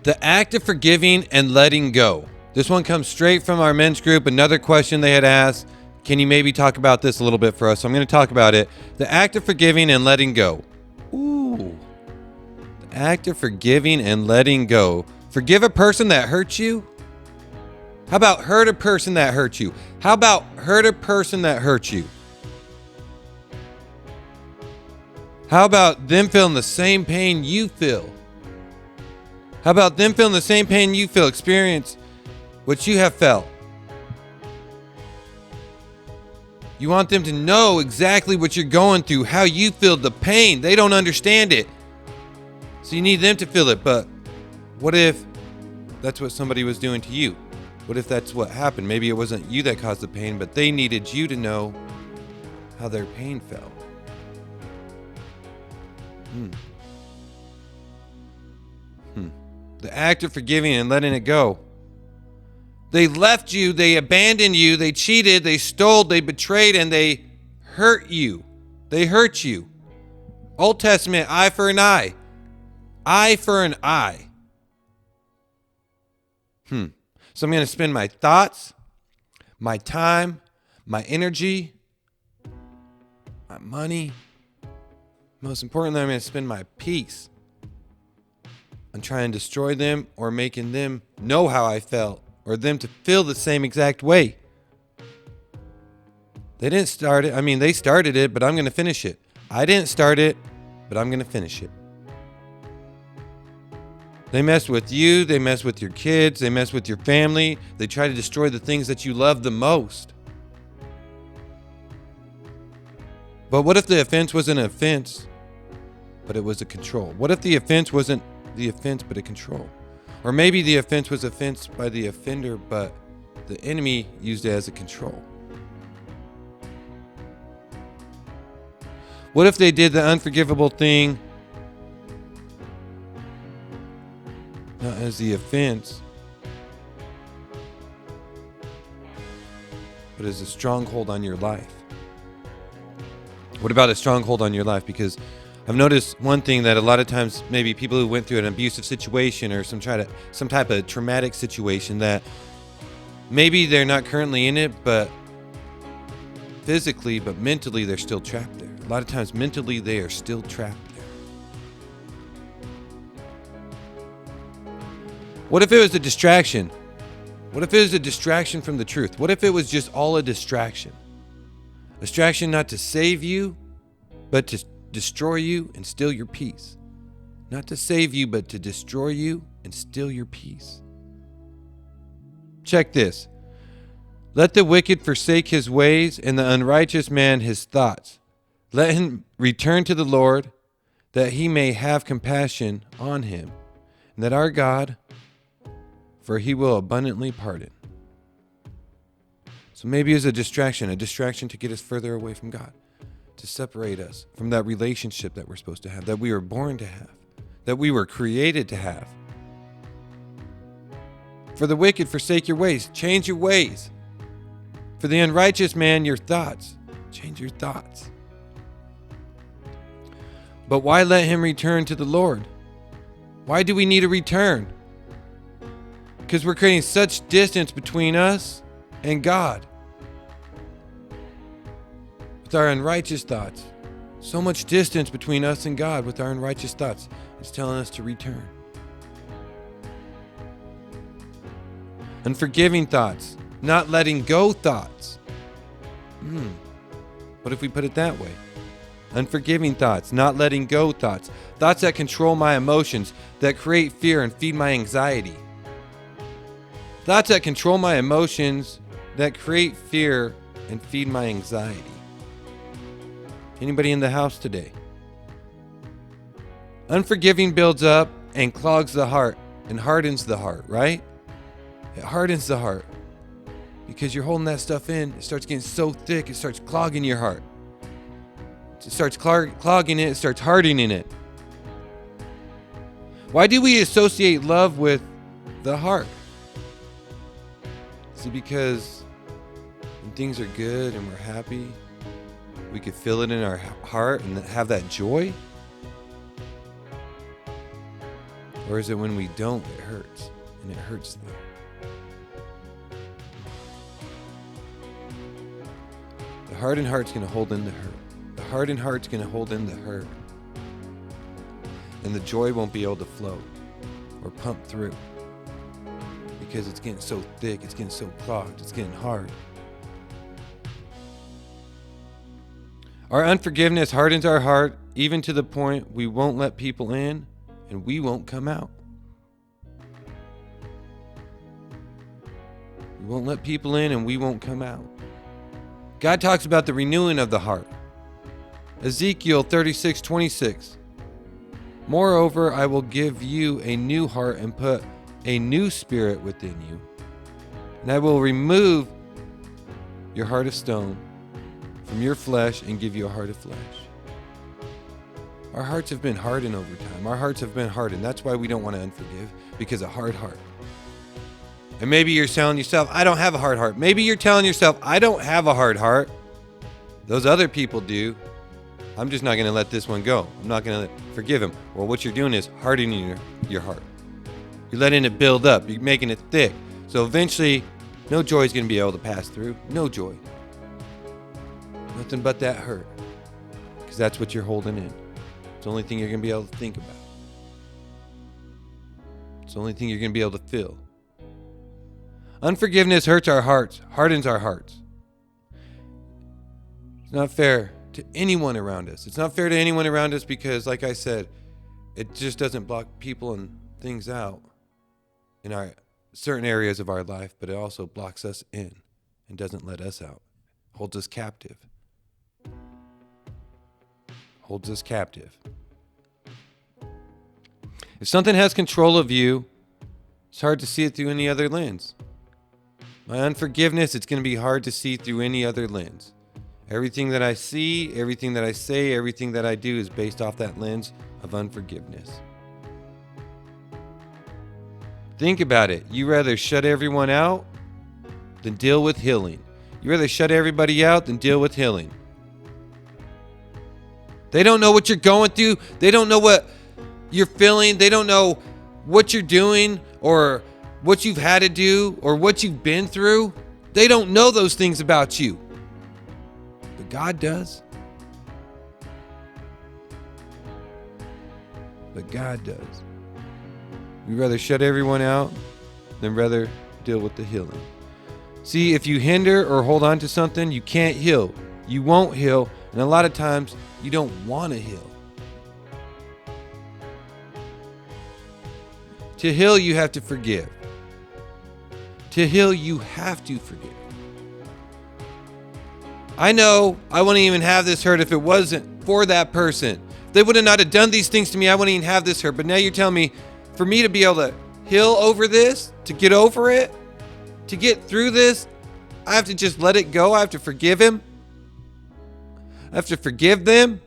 The act of forgiving and letting go. This one comes straight from our men's group. Another question they had asked. Can you maybe talk about this a little bit for us? So I'm going to talk about it. The act of forgiving and letting go. Ooh. The act of forgiving and letting go. Forgive a person that hurt you? How about hurt a person that hurt you? How about hurt a person that hurt you? How about them feeling the same pain you feel? How about them feeling the same pain you feel? Experience what you have felt. You want them to know exactly what you're going through, how you feel the pain. They don't understand it. So you need them to feel it. But what if that's what somebody was doing to you? What if that's what happened? Maybe it wasn't you that caused the pain, but they needed you to know how their pain felt. The act of forgiving and letting it go. They left you, they abandoned you, they cheated, they stole, they betrayed, and they hurt you. They hurt you. Old Testament, eye for an eye. Eye for an eye. So I'm going to spend my thoughts, my time, my energy, my money. Most importantly, I'm going to spend my peace on trying to destroy them or making them know how I felt or them to feel the same exact way. They didn't start it. I mean, they started it, but I'm going to finish it. I didn't start it, but I'm going to finish it. They mess with you. They mess with your kids. They mess with your family. They try to destroy the things that you love the most. But what if the offense wasn't an offense, but it was a control? What if the offense wasn't the offense, but a control? Or maybe the offense was offense by the offender, but the enemy used it as a control. What if they did the unforgivable thing not as the offense, but as a stronghold on your life? What about a stronghold on your life? Because I've noticed one thing, that a lot of times maybe people who went through an abusive situation or some type of traumatic situation, that maybe they're not currently in it, but physically, but mentally they're still trapped there. A lot of times mentally they are still trapped there. What if it was a distraction? What if it was a distraction from the truth? What if it was just all a distraction? A distraction not to save you, but to destroy you and steal your peace. Not to save you, but to destroy you and steal your peace. Check this. Let the wicked forsake his ways, and the unrighteous man his thoughts. Let him return to the Lord, that he may have compassion on him, and that our God, for he will abundantly pardon. So maybe it's a distraction to get us further away from God, to separate us from that relationship that we're supposed to have, that we were born to have, that we were created to have. For the wicked, forsake your ways. Change your ways. For the unrighteous man, your thoughts. Change your thoughts. But why let him return to the Lord? Why do we need a return? Because we're creating such distance between us and God. With our unrighteous thoughts. So much distance between us and God with our unrighteous thoughts. It's telling us to return. Unforgiving thoughts. Not letting go thoughts. What if we put it that way? Unforgiving thoughts. Not letting go thoughts. Thoughts that control my emotions. That create fear and feed my anxiety. Thoughts that control my emotions. That create fear and feed my anxiety. Anybody in the house today? Unforgiving builds up and clogs the heart and hardens the heart, right? It hardens the heart because you're holding that stuff in. It starts getting so thick, it starts clogging your heart. It starts clogging it, it starts hardening it. Why do we associate love with the heart? Is it because when things are good and we're happy, we could feel it in our heart and have that joy? Or is it when we don't, it hurts, and it hurts them? The hardened heart's going to hold in the hurt. The hardened heart's going to hold in the hurt. And the joy won't be able to flow or pump through because it's getting so thick, it's getting so clogged, it's getting hard. Our unforgiveness hardens our heart even to the point we won't let people in and we won't come out. We won't let people in and we won't come out. God talks about the renewing of the heart. Ezekiel 36:26. Moreover, I will give you a new heart and put a new spirit within you. And I will remove your heart of stone from your flesh and give you a heart of flesh. Our hearts have been hardened over time. Our hearts have been hardened. That's why we don't want to unforgive, because a hard heart. And maybe you're telling yourself, I don't have a hard heart. Maybe you're telling yourself, I don't have a hard heart. Those other people do. I'm just not going to let this one go. I'm not going to forgive him. Well, what you're doing is hardening your heart. You're letting it build up. You're making it thick. So eventually, no joy is going to be able to pass through. No joy. Nothing but that hurt. Because that's what you're holding in. It's the only thing you're going to be able to think about. It's the only thing you're going to be able to feel. Unforgiveness hurts our hearts, hardens our hearts. It's not fair to anyone around us. It's not fair to anyone around us because, like I said, it just doesn't block people and things out in our certain areas of our life, but it also blocks us in and doesn't let us out. Holds us captive. Holds us captive. If something has control of you, it's hard to see it through any other lens. My unforgiveness, it's going to be hard to see through any other lens. Everything that I see, everything that I say, everything that I do is based off that lens of unforgiveness. Think about it. You rather shut everyone out than deal with healing. You rather shut everybody out than deal with healing. They don't know what you're going through. They don't know what you're feeling. They don't know what you're doing or what you've had to do or what you've been through. They don't know those things about you. But God does. But God does. We'd rather shut everyone out than rather deal with the healing. See, if you hinder or hold on to something, you can't heal. You won't heal. And a lot of times, you don't want to heal. To heal, you have to forgive. To heal, you have to forgive. I know I wouldn't even have this hurt if it wasn't for that person. If they would have not have done these things to me, I wouldn't even have this hurt. But now you're telling me, for me to be able to heal over this, to get over it, to get through this, I have to just let it go. I have to forgive him. I have to forgive them.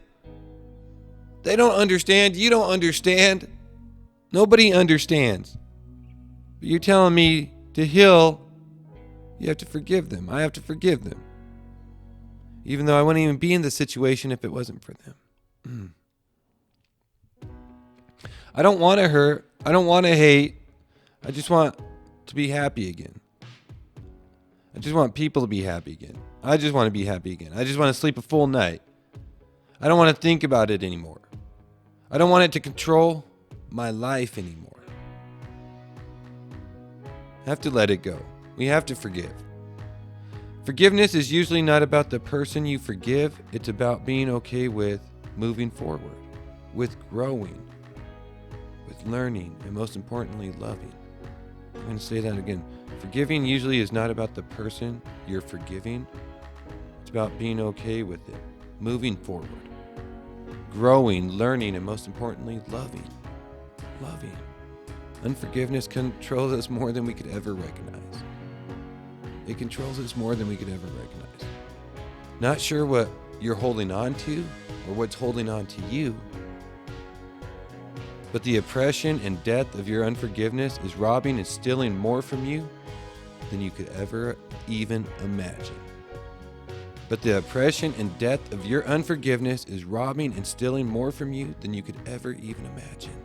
They don't understand. You don't understand. Nobody understands. But you're telling me to heal, you have to forgive them. I have to forgive them. Even though I wouldn't even be in the situation if it wasn't for them. I don't want to hurt. I don't want to hate. I just want to be happy again. I just want people to be happy again. I just want to be happy again. I just want to sleep a full night. I don't want to think about it anymore. I don't want it to control my life anymore. I have to let it go. We have to forgive. Forgiveness is usually not about the person you forgive. It's about being okay with moving forward, with growing, with learning, and most importantly, loving. I'm going to say that again. Forgiving usually is not about the person you're forgiving. It's about being okay with it, moving forward, growing, learning, and most importantly, loving. Loving. Unforgiveness controls us more than we could ever recognize. It controls us more than we could ever recognize. Not sure what you're holding on to or what's holding on to you, but the oppression and death of your unforgiveness is robbing and stealing more from you than you could ever even imagine. But the oppression and death of your unforgiveness is robbing and stealing more from you than you could ever even imagine.